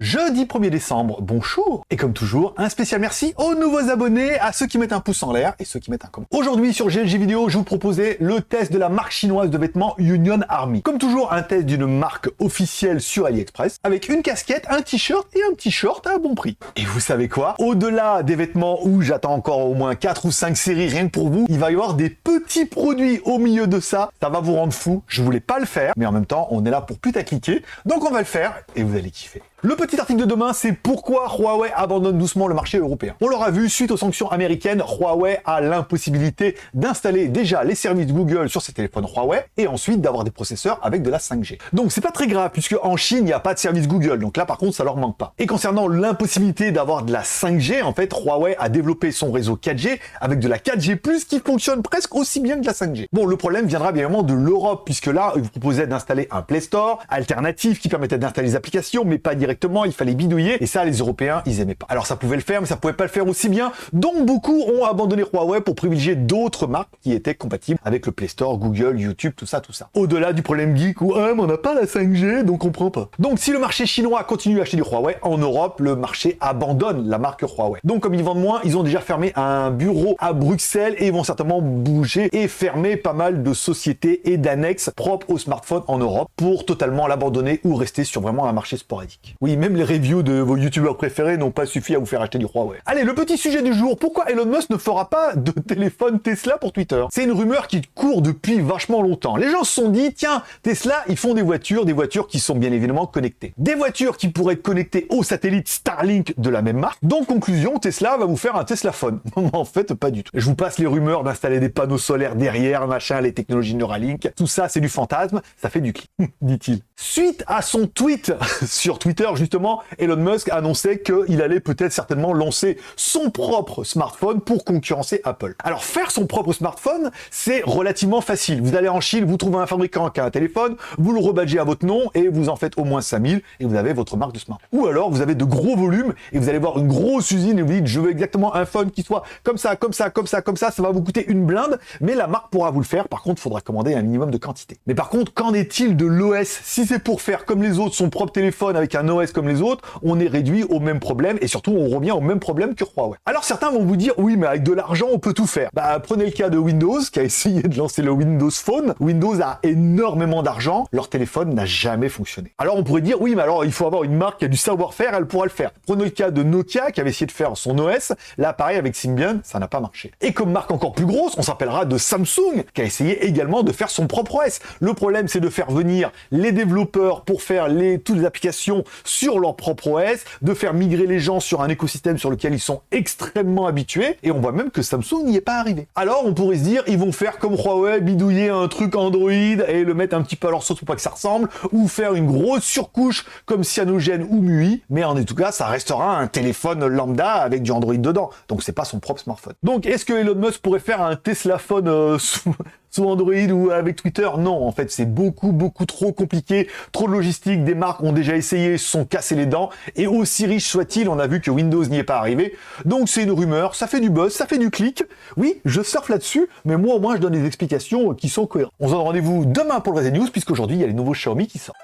Jeudi 1er décembre, bonjour. Et comme toujours, un spécial merci aux nouveaux abonnés, à ceux qui mettent un pouce en l'air et ceux qui mettent un commentaire. Aujourd'hui sur GLG Vidéo, je vous proposais le test de la marque chinoise de vêtements Union Army. Comme toujours, un test d'une marque officielle sur AliExpress, avec une casquette, un t-shirt et un petit short à bon prix. Et vous savez quoi? Au-delà des vêtements où j'attends encore au moins 4 ou 5 séries rien que pour vous, il va y avoir des petits produits au milieu de ça. Ça va vous rendre fou. Je voulais pas le faire, mais en même temps, on est là pour putacliquer. Donc on va le faire et vous allez kiffer. Le petit article de demain, c'est pourquoi Huawei abandonne doucement le marché européen. On l'aura vu, suite aux sanctions américaines, Huawei a l'impossibilité d'installer déjà les services Google sur ses téléphones Huawei et ensuite d'avoir des processeurs avec de la 5G. Donc c'est pas très grave puisque en Chine, il n'y a pas de service Google. Donc là, par contre, ça leur manque pas. Et concernant l'impossibilité d'avoir de la 5G, en fait, Huawei a développé son réseau 4G avec de la 4G+, qui fonctionne presque aussi bien que la 5G. Bon, le problème viendra bien évidemment de l'Europe puisque là, ils vous proposaient d'installer un Play Store alternatif qui permettait d'installer les applications, mais pas directement. Il fallait bidouiller et ça les Européens ils aimaient pas. Alors ça pouvait le faire mais ça pouvait pas le faire aussi bien, donc beaucoup ont abandonné Huawei pour privilégier d'autres marques qui étaient compatibles avec le Play Store, Google, YouTube, tout ça. Au-delà du problème geek où mais on n'a pas la 5G donc on prend pas. Donc si le marché chinois continue à acheter du Huawei, en Europe le marché abandonne la marque Huawei. Donc comme ils vendent moins, ils ont déjà fermé un bureau à Bruxelles et ils vont certainement bouger et fermer pas mal de sociétés et d'annexes propres aux smartphones en Europe pour totalement l'abandonner ou rester sur vraiment un marché sporadique. Oui, même les reviews de vos youtubeurs préférés n'ont pas suffi à vous faire acheter du Huawei. Allez, le petit sujet du jour, pourquoi Elon Musk ne fera pas de téléphone Tesla pour Twitter? C'est une rumeur qui court depuis vachement longtemps. Les gens se sont dit, tiens, Tesla, ils font des voitures qui sont bien évidemment connectées. Des voitures qui pourraient être connectées au satellite Starlink de la même marque. Donc, conclusion, Tesla va vous faire un Tesla Phone. En fait, pas du tout. Je vous passe les rumeurs d'installer des panneaux solaires derrière, machin, les technologies Neuralink. Tout ça, c'est du fantasme, ça fait du clic, dit-il. Suite à son tweet sur Twitter, justement, Elon Musk annonçait qu'il allait peut-être certainement lancer son propre smartphone pour concurrencer Apple. Alors faire son propre smartphone, c'est relativement facile. Vous allez en Chine, vous trouvez un fabricant qui a un téléphone, vous le rebadgez à votre nom et vous en faites au moins 5000 et vous avez votre marque de smartphone. Ou alors vous avez de gros volumes et vous allez voir une grosse usine et vous dites je veux exactement un phone qui soit comme ça, comme ça, comme ça, comme ça va vous coûter une blinde, mais la marque pourra vous le faire. Par contre, il faudra commander un minimum de quantité. Mais par contre, qu'en est-il de l'OS? Si c'est pour faire comme les autres son propre téléphone avec un OS comme les autres, on est réduit au même problème et surtout on revient au même problème que Huawei. Alors certains vont vous dire oui mais avec de l'argent on peut tout faire. Bah prenez le cas de Windows qui a essayé de lancer le Windows Phone. Windows a énormément d'argent, leur téléphone n'a jamais fonctionné. Alors on pourrait dire oui mais alors il faut avoir une marque qui a du savoir-faire, elle pourra le faire. Prenez le cas de Nokia qui avait essayé de faire son OS, là pareil avec Symbian, ça n'a pas marché. Et comme marque encore plus grosse, on s'appellera de Samsung qui a essayé également de faire son propre OS. Le problème c'est de faire venir les développeurs pour faire toutes les applications sur leur propre OS, de faire migrer les gens sur un écosystème sur lequel ils sont extrêmement habitués, et on voit même que Samsung n'y est pas arrivé. Alors on pourrait se dire, ils vont faire comme Huawei, bidouiller un truc Android et le mettre un petit peu à leur sauce pour pas que ça ressemble, ou faire une grosse surcouche comme Cyanogen ou MUI, mais en tout cas, ça restera un téléphone lambda avec du Android dedans, donc c'est pas son propre smartphone. Donc est-ce que Elon Musk pourrait faire un Tesla Phone sous Android ou avec Twitter? Non, en fait, c'est beaucoup trop compliqué, trop de logistique, des marques ont déjà essayé, se sont cassés les dents, et aussi riche soit-il, on a vu que Windows n'y est pas arrivé, donc c'est une rumeur, ça fait du buzz, ça fait du clic, oui, je surfe là-dessus, mais moi au moins je donne des explications qui sont cohérentes. On se donne rendez-vous demain pour le Resi News, puisqu'aujourd'hui il y a les nouveaux Xiaomi qui sortent.